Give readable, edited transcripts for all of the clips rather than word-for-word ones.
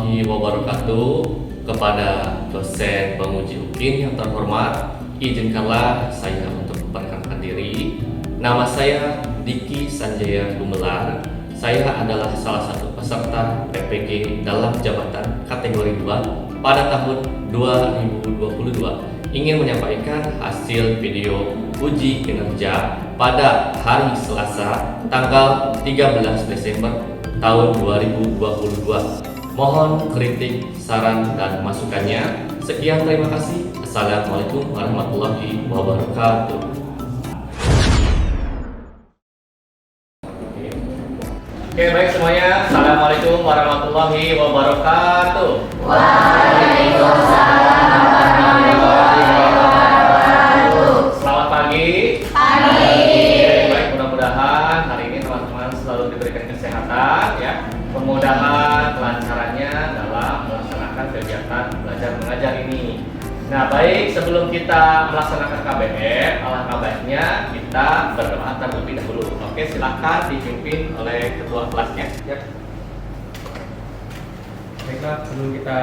warahmatullahi wabarakatuh. Kepada dosen penguji UKIN yang terhormat, izinkanlah saya untuk memperkenalkan diri. Nama saya Diki Sanjaya Gumelar. Saya adalah salah satu peserta PPG dalam jabatan kategori 2 pada tahun 2022. Ingin menyampaikan hasil video uji kinerja pada hari Selasa tanggal 13 Desember tahun 2022. Mohon kritik, saran, dan masukannya. Sekian, terima kasih. Assalamualaikum warahmatullahi wabarakatuh. Oke, baik semuanya. Assalamualaikum warahmatullahi wabarakatuh. Waalaikumsalam warahmatullahi wabarakatuh. Selamat pagi. Pagi. Baik, mudah-mudahan hari ini teman-teman selalu diberikan kesehatan ya. Mudah-mudahan kelancarannya dalam melaksanakan kegiatan belajar mengajar ini. Nah, baik, sebelum kita melaksanakan KBM, alangkah baiknya kita berdoa terlebih dahulu. Oke, silakan dipimpin oleh ketua kelasnya. Ya. Baiklah, sebelum kita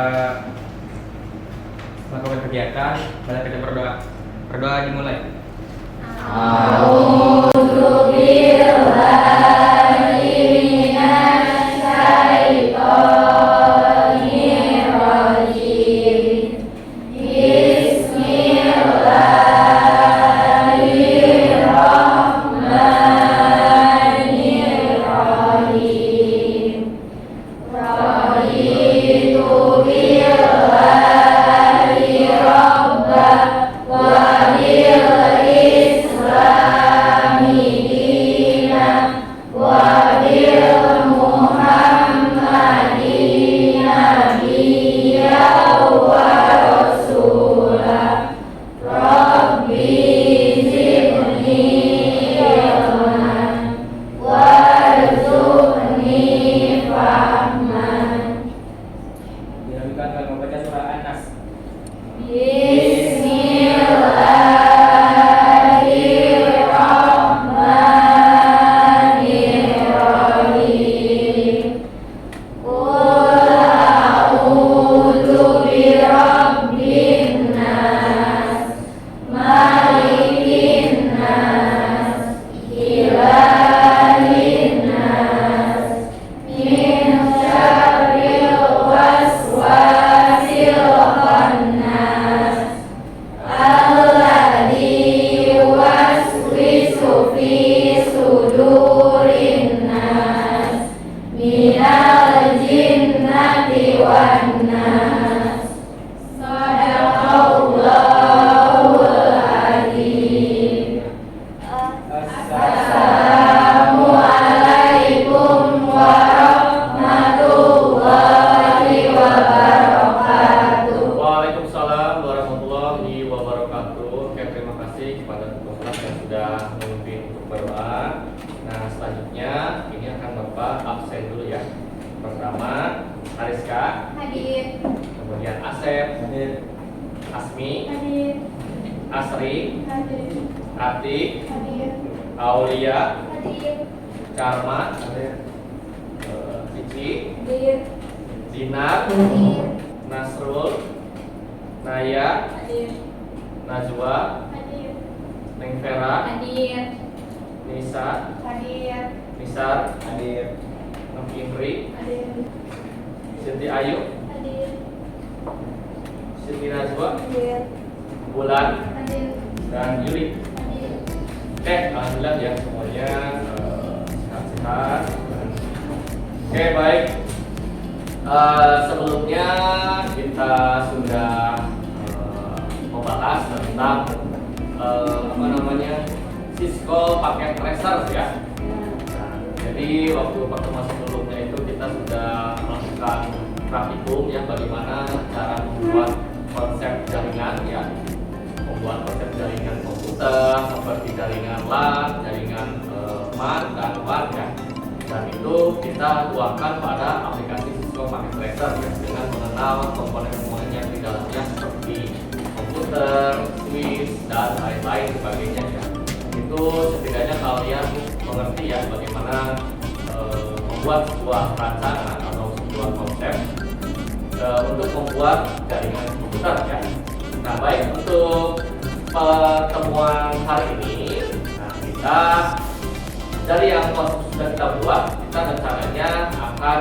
melakukan kegiatan, mari kita berdoa. Berdoa dimulai. A'udzu billahi minasy syaithanir rajim. Bismillahirrahmanirrahim. Raditu billahi rabbah wa bil islami dinan wa bil muhammadin nabiyyan wa rasulah. Rabbi zidni ilman warzuqni fahman. Dilanjutkan dengan membaca surah An-Nas. Bismillahirrahmanirrahim. Qul a'udzu birabbin nas, malikin nas, ilahin nas, min syarril waswasil khannas, alladzi yuwaswisu fi sudurin nas, minal jinnati wan nas. Shadaqallahul adzim. Assalamualaikum warahmatullahi wabarakatuh. Waalaikumsalam warahmatullahi wabarakatuh. Oke, terima kasih kepada ketua kelas yang sudah memimpin untuk berdoa. Nah, selanjutnya ini akan Bapak absen dulu ya. Pertama, Ariska, Hadir. kemudian Asep, Asmi, Hadir. Asri, Hadir. Atik, Hadir. Aulia, Hadir. Karma, Cici, Hadir. Dinar, Hadir. Nasrul, Naya, Hadir. Najwa, Hadir. Neng Vera, Hadir. Nisa, Hadir. Nisar, hadir, Nong Indri, Hadir. Siti Ayu, Hadir. Siti Najwa, Hadir. Bulan, Hadir. dan Yuli. Hadir. Oke, alhamdulillah ya semuanya sehat-sehat. Oke, baik. Sebelumnya kita sudah membahas tentang Cisco paket tracer ya. Nah, jadi waktu pertemuan sebelumnya itu kita sudah melakukan praktikum ya, bagaimana cara membuat konsep jaringan ya, membuat konsep jaringan komputer seperti jaringan LAN, jaringan MAN dan WAN ya. Dan itu kita tuangkan pada aplikasi Cisco paket tracer ya, dengan mengenal komponen-komponen yang di dalamnya seperti komputer, switch, dan lain-lain sebagainya ya. Itu setidaknya kalian mengerti ya bagaimana membuat sebuah rancangan atau sebuah konsep untuk membuat jaringan komputer ya. Nah baik, untuk pertemuan hari ini, nah kita dari yang sudah kita buat, kita rencananya akan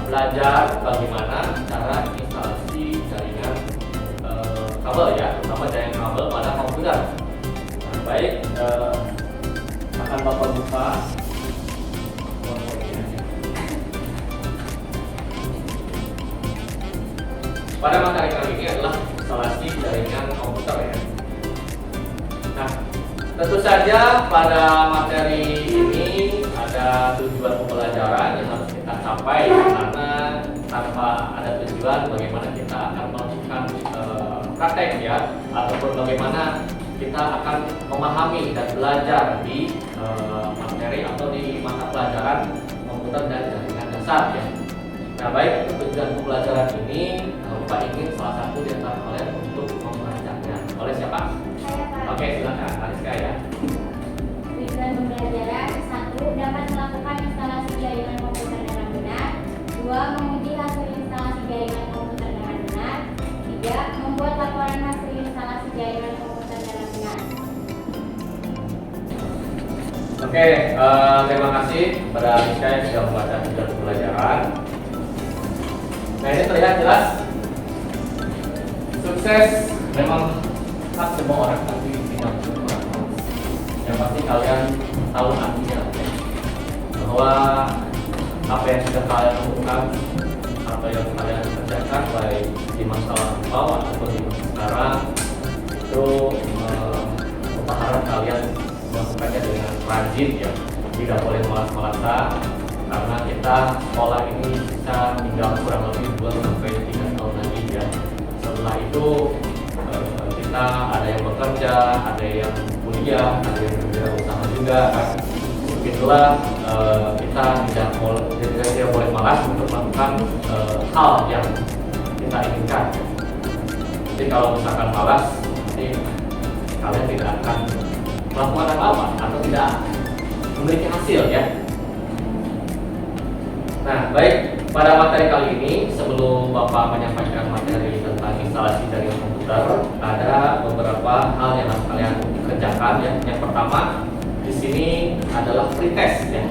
belajar bagaimana cara instalasi jaringan kabel ya, terutama jaringan kabel pada komputer. Nah baik, akan Bapak buka. Pada materi kali ini adalah instalasi jaringan komputer ya. Nah, tentu saja pada materi ini ada tujuan pembelajaran yang harus kita capai, karena tanpa ada tujuan bagaimana kita akan melakukan praktek ya, ataupun bagaimana kita akan memahami dan belajar di materi atau di mata pelajaran komputer dan jaringan dasar ya. Nah baik, untuk tujuan pembelajaran ini Bapak ingin salah satu di antara kalian untuk membacakannya. Oleh siapa? Saya Pak. Oke, silakan Ariska ya. Tujuan pembelajaran 1. Dapat melakukan instalasi jaringan komputer dengan benar. 2. Menguji hasil instalasi jaringan komputer dengan benar. 3. Membuat laporan hasil instalasi jaringan komputer dengan benar. Oke, terima kasih kepada Ariska yang sudah membaca tujuan pembelajaran. Nah ini terlihat jelas. Sukses memang hak semua orang, tapi tidak semua orang. Yang pasti kalian tahu artinya bahwa apa yang sudah kalian lakukan, apa yang kalian kerjakan baik di masa lampau ataupun di masa sekarang, itu kita harap kalian melakukannya dengan rajin ya, tidak boleh malas-malasan, karena kita sekolah ini bisa tinggal kurang lebih 2-3 tahun lagi ya. Setelah itu kita ada yang bekerja, ada yang kuliah, ada yang berusaha juga kan. Begitulah kita tidak boleh malas untuk melakukan hal yang kita inginkan. Jadi kalau misalkan malas, nanti kalian tidak akan melakukan apa-apa atau tidak memiliki hasil ya. Nah, baik, pada materi kali ini sebelum Bapak menyampaikan materi tentang instalasi jaringan komputer, ada beberapa hal yang harus kalian kerjakan ya. Yang pertama, di sini adalah pretest ya.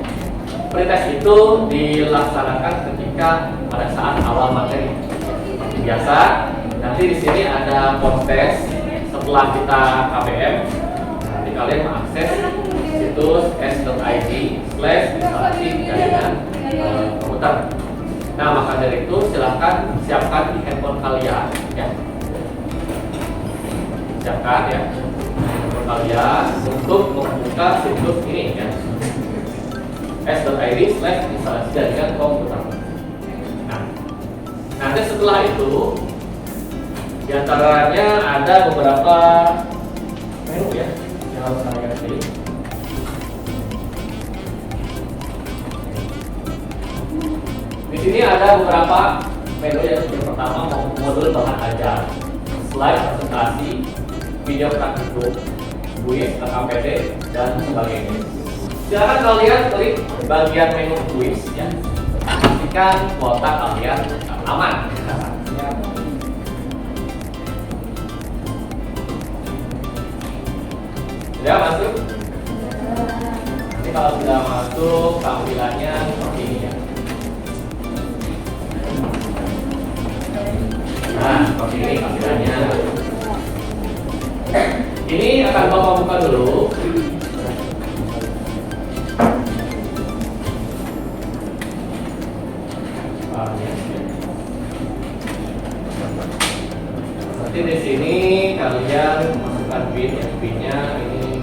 Pretest itu dilaksanakan ketika pada saat awal materi. Seperti biasa, nanti di sini ada post-test setelah kita KBM. Nanti kalian mengakses situs s.id/instalasi jaringan komputer. Nah maka dari itu silahkan siapkan di handphone kalian ya. Siapkan ya handphone kalian untuk membuka situs ini ya, s.id/instalasi jaringan komputer. Nah nanti setelah itu diantaranya ada beberapa menu ya yang harus kalian pilih. Di sini ada beberapa menu. Yang pertama modul bahan ajar, slide presentasi, video praktikum, kuis, KPD dan sebagainya. Silakan kalian klik bagian menu kuis ya. Pastikan kuota kalian aman. Sudah masuk? Nanti kalau sudah masuk tampilannya seperti ini ya. Nah, seperti ini tampilannya. Ini akan Bapak buka dulu. Nanti di sini kalian masukkan pin ya, pinnya ini.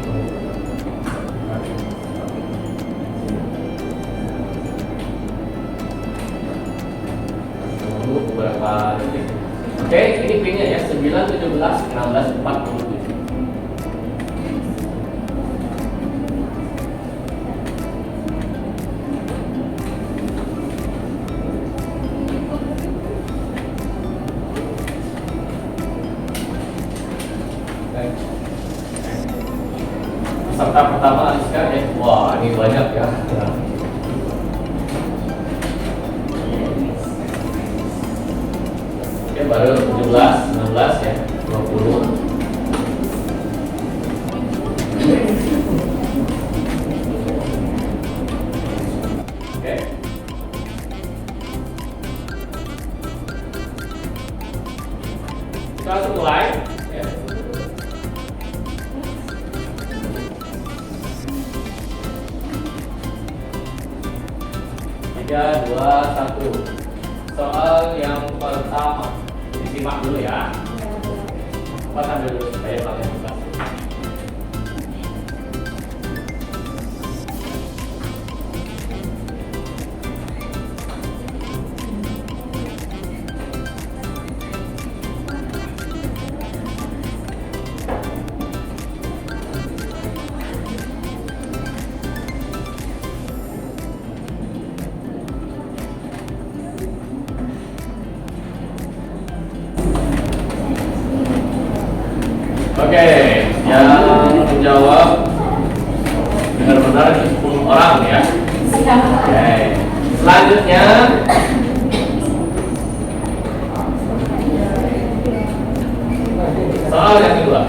Beberapa detik. Oke, ini pinnya ya 9, 17, 16, 47. Peserta pertama Aliska ya. Wah, ini banyak ya. baru 17, 19 ya, 20. Oke. Kita langsung mulai ya. Tiga, dua, satu. Soal yang pertama disimak dulu ya. Apa sambil dulu supaya kalian buka. Oke, yang menjawab benar-benar 10 orang ya. Oke, selanjutnya soal yang kedua.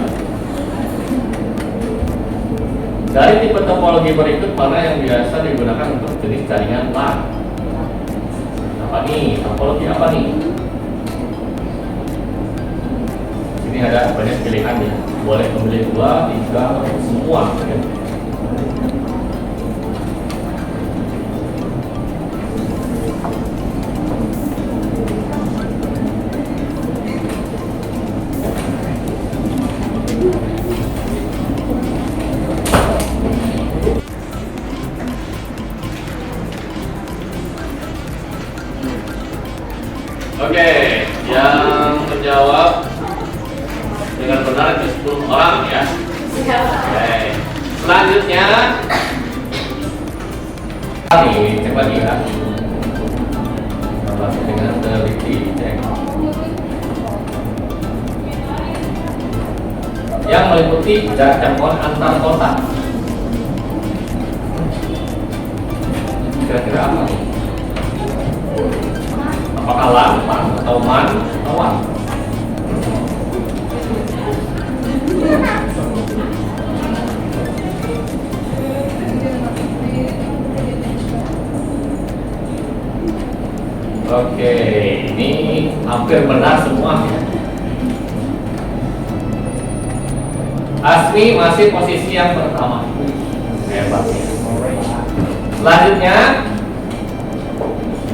Dari tipe topologi berikut mana yang biasa digunakan untuk jenis jaringan LAN? Apa nih? Topologi apa nih? Ini ada banyak pilihan ya, boleh memilih 2, 3, atau semua ya. Oke, yang menjawab dengan benar itu 10 orang ya. Oke. Selanjutnya nih, coba lihat. Coba dengan teliti cek. Yang meliputi jarak jangkauan antar kota. Kira-kira apa nih? Apakah LAN, PAN, atau MAN, atau WAN? Oke, ini hampir benar semua ya. Asmi masih posisi yang pertama. Hebat ya. Selanjutnya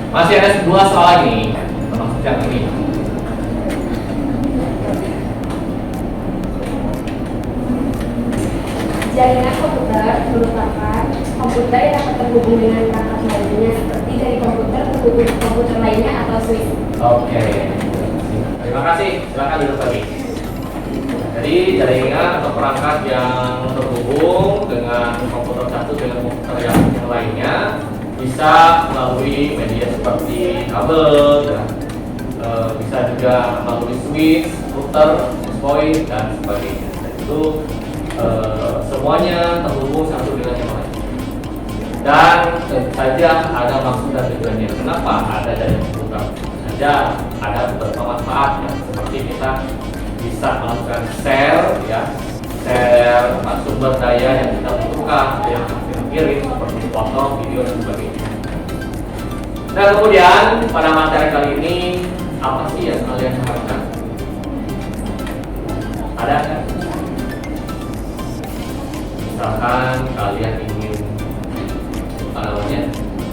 masih ada 2 soal ini, termasuk yang ini. Jaringan komputer merupakan komputer yang dapat terhubung dengan perangkat lainnya seperti dari komputer terhubung ke komputer lainnya atau switch. Oke. Terima kasih. Silakan duduk lagi. Jadi jaringan atau perangkat yang terhubung dengan komputer satu dengan komputer yang lainnya bisa melalui media seperti kabel, ya. Bisa juga melalui switch, router, point dan sebagainya. Dan itu semuanya terhubung satu dengan yang lain. Dan tentu saja ada maksud dan tujuannya. Kenapa ada jaringan komputer? Saja ada beberapa manfaat ya. Seperti kita bisa melakukan share ya, share sumber daya yang kita butuhkan, yang kita kirim seperti foto, video dan sebagainya. Nah kemudian pada materi kali ini apa sih yang kalian harapkan? Ada kan? Misalkan kalian ingin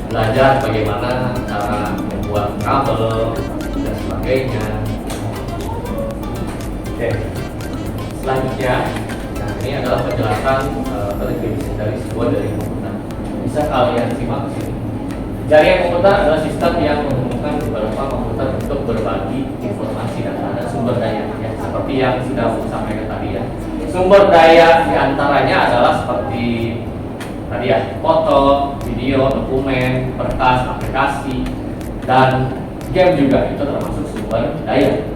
belajar bagaimana cara membuat kabel dan sebagainya. Oke, selanjutnya, nah ini adalah penjelasan dari sebuah jaringan komputer. Bisa kalian simak di sini. Jaringan komputer adalah sistem yang menghubungkan beberapa komputer untuk berbagi informasi dan sumber daya, ya, seperti yang sudah saya sampaikan tadi ya. Sumber daya diantaranya adalah seperti tadi ya, foto, video, dokumen, berkas, aplikasi, dan game juga itu termasuk sumber daya.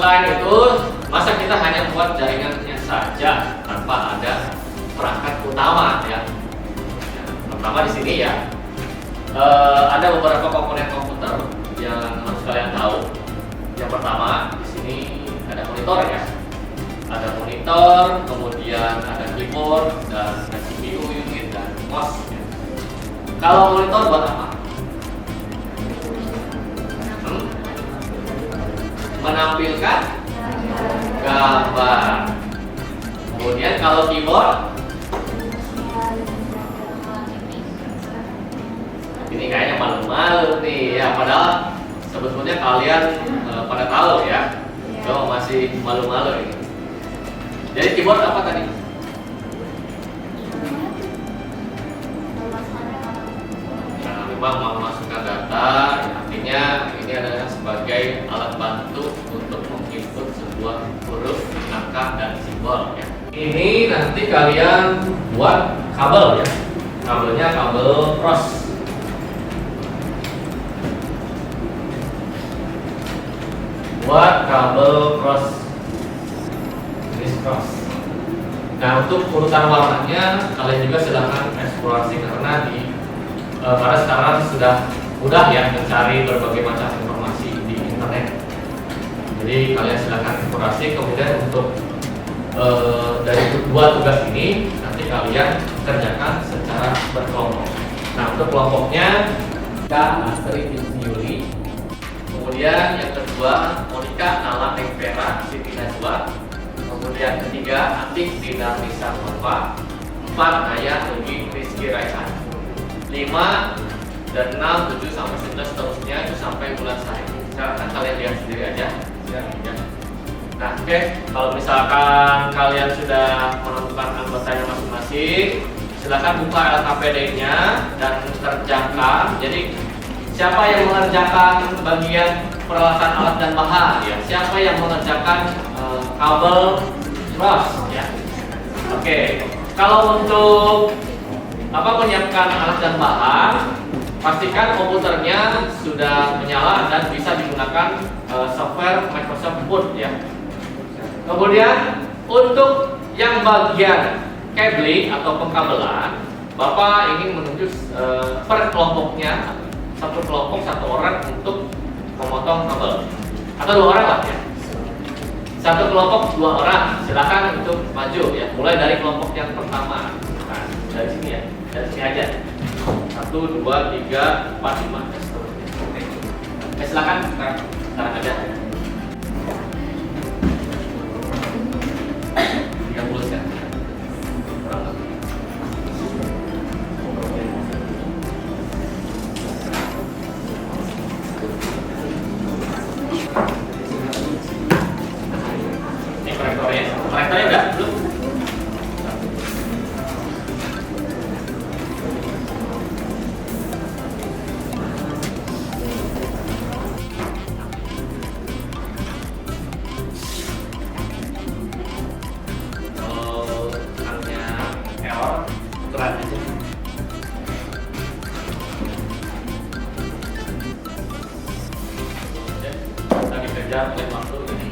Selain itu, masa kita hanya buat jaringannya saja tanpa ada perangkat utama ya. Pertama di sini ya, ada beberapa komponen komputer yang harus kalian tahu. Yang pertama di sini ada monitor ya, ada monitor, kemudian ada keyboard dan ada CPU unit dan mouse. Ya. Kalau monitor buat apa? Menampilkan gambar. Kemudian kalau keyboard, ini kayaknya malu-malu nih ya, padahal sebetulnya kalian pada tahu ya. Cuma masih malu-malu ini. Jadi keyboard apa tadi? Nah, memang memasukkan data, artinya ini adalah sebagai alat bantu untuk menginput sebuah huruf, angka, dan simbol ya. Ini nanti kalian buat kabel ya. Kabelnya kabel cross. Buat kabel cross, jenis cross. Nah, untuk urutan warnanya kalian juga silahkan eksplorasi karena karena sekarang sudah mudah ya mencari berbagai macam informasi di internet. Jadi kalian silahkan eksplorasi. Kemudian untuk dari dua tugas ini nanti kalian kerjakan secara berkelompok. Nah, untuk kelompoknya kita Astrid Yuli. Kemudian yang kedua Monica Nala Vera Siti Najwa. Kemudian ketiga Atik Dina Nisa Nova. 4 Naya Nugi Rizky Raihan. 5 dan 6, 7 sampai 11 seterusnya itu sampai bulan Sari. Sekarang kalian lihat sendiri aja. Ya. Nah, oke. Kalau misalkan kalian sudah menentukan anggotanya masing-masing, silakan buka LKPD-nya dan kerjakan. Jadi siapa yang mengerjakan bagian peralatan alat dan bahan ya? Siapa yang mengerjakan kabel cross ya? Oke. Kalau untuk menyiapkan alat dan bahan, pastikan komputernya sudah menyala dan bisa digunakan software Microsoft Word ya. Kemudian untuk yang bagian cabling atau pengkabelan, Bapak ingin menunjuk per kelompoknya. Satu kelompok 1 orang untuk memotong kabel atau 2 orang lah ya. Satu kelompok 2 orang, silakan untuk maju ya. Mulai dari kelompok yang pertama. Nah, dari sini ya, dari sini aja. 1, 2, 3, 4, 5 dan seterusnya. Oke, silakan sekarang aja. 30 ya. Kurang lebih. Korektornya udah belum? Kalau hanya error, tukeran aja. Kita dikejar oleh waktu ini.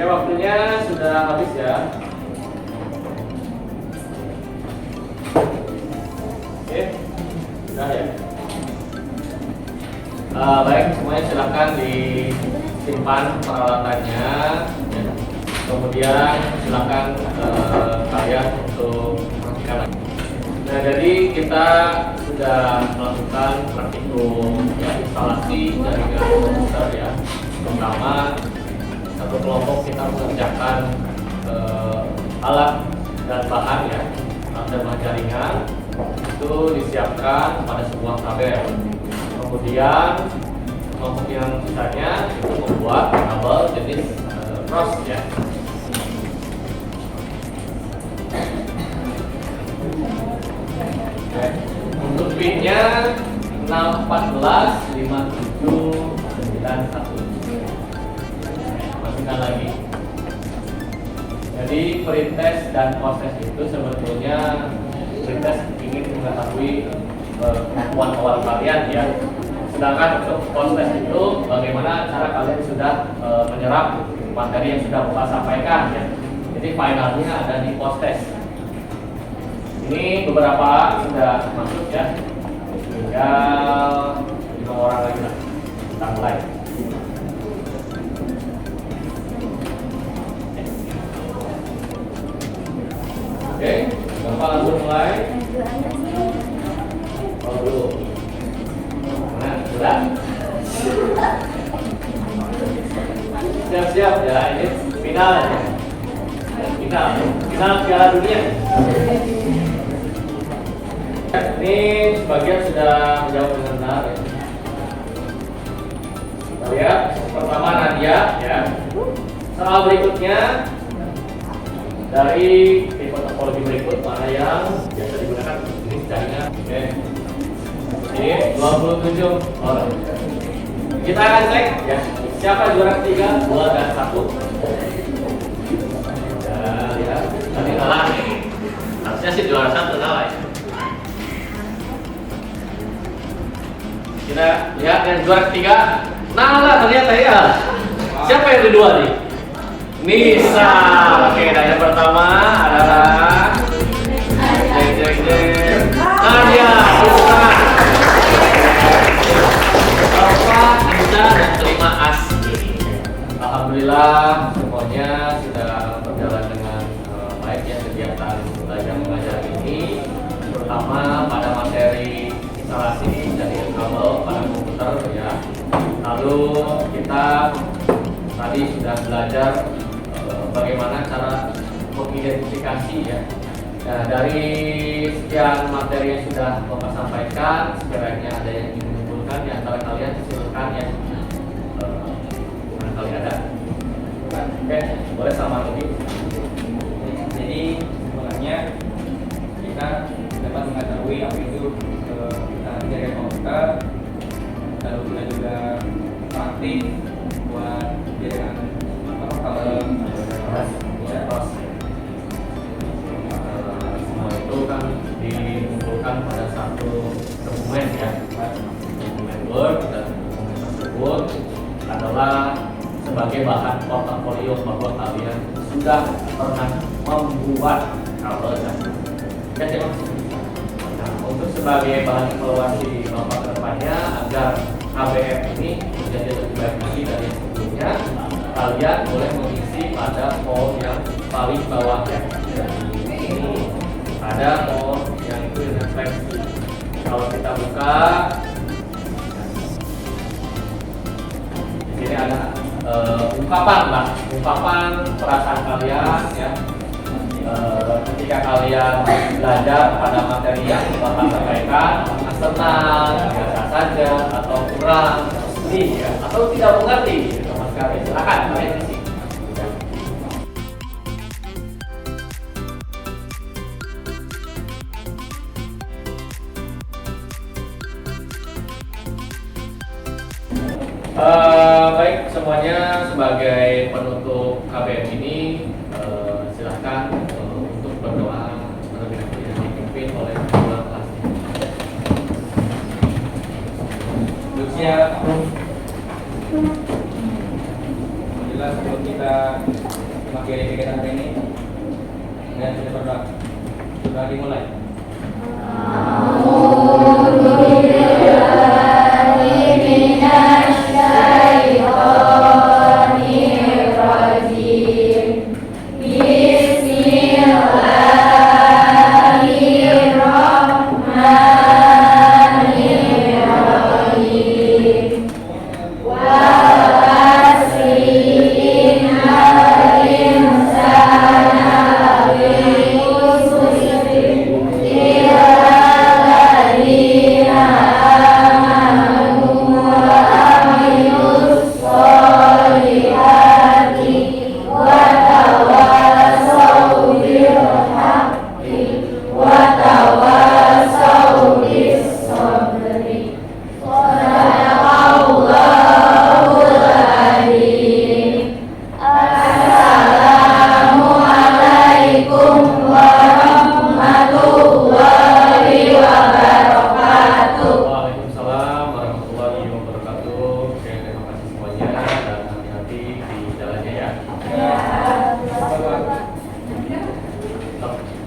Oke, waktunya sudah habis ya. Oke, sudah ya. Baik, semuanya silakan disimpan peralatannya. Ya. Kemudian silakan kalian untuk praktikan lagi. Nah, jadi kita sudah melakukan praktikum ya, instalasi jaringan komputer ya. Pertama, satu kelompok kita mengerjakan alat dan bahan ya, alat dan bahan jaringan itu disiapkan pada sebuah kabel. Kemudian kelompok yang sisanya itu membuat kabel jenis cross ya. Oke. Untuk pinnya 6145791. Masukkan lagi. Jadi pretest dan proses itu sebetulnya pretest ingin mengetahui kemampuan awal kalian ya. Sedangkan untuk proses itu bagaimana cara kalian sudah menyerap materi yang sudah Bapak sampaikan ya. Jadi finalnya ada di post test. Ini beberapa sudah masuk ya. Tinggal 5 orang lagi lah. Kita mulai. Oke, Bapak langsung mulai. Oh dulu. Nah, sudah. Siap-siap ya, ini final ya. Final Piala Dunia. Ini sebagian sudah menjawab dengan benar ya. Kita lihat pertama Nadia ya. Soal berikutnya dari tipe topologi berikut mana yang biasa digunakan untuk jenis jaringan. Oke. Ini 27 orang. Kita akan cek ya. Siapa juara ketiga, 2 dan 1. Ya, tadi kalah nih. Harusnya sih juara 1 kalah ya. Kita lihat yang juara ketiga. Nah, ternyata ya. Siapa yang kedua nih? Nisa. Oke, dan yang pertama adalah Nadia. Bapak Nisa dan terima asli. Alhamdulillah semuanya sudah berjalan dengan baik ya kegiatan belajar mengajar ini, terutama pada materi instalasi jaringan kabel pada komputer ya. Lalu kita tadi sudah belajar bagaimana cara mengidentifikasi ya. Nah, dari sekian materi yang sudah Bapak sampaikan, sekiranya ada yang ingin menyimpulkan di antara kalian, silakan ya. Mana kalian ada? Oke, boleh sama lagi. Jadi sebenarnya kita dapat mengetahui apa itu jaringan komputer, lalu kita juga praktik buat jaringan kabel Ya, pas. Semua itu kan dikumpulkan pada satu dokumen ya, dokumen Word, dan dokumen tersebut adalah sebagai bahan portofolio bahwa kalian sudah pernah membuat kabel dan nah, untuk sebagai bahan evaluasi Bapak ke depannya agar KBM ini menjadi lebih baik lagi dari yang sebelumnya, kalian boleh mengisi pada form yang paling bawah ya. Ini ada form yang itu refleksi. Kalau kita buka, di sini ada ungkapan perasaan kalian ya. Ketika kalian belajar pada materi yang Bapak sampaikan, apakah senang, biasa saja, atau kurang, sedih ya, atau tidak mengerti sama sekali. Silakan kalian isi. Baik, semuanya sebagai penutup KBM ini silahkan untuk berdoa terlebih dahulu yang dipimpin oleh ketua kelas. siap. Alhamdulillah sebelum kita mengakhiri kegiatan hari ini, dan kita berdoa. Sudah dimulai.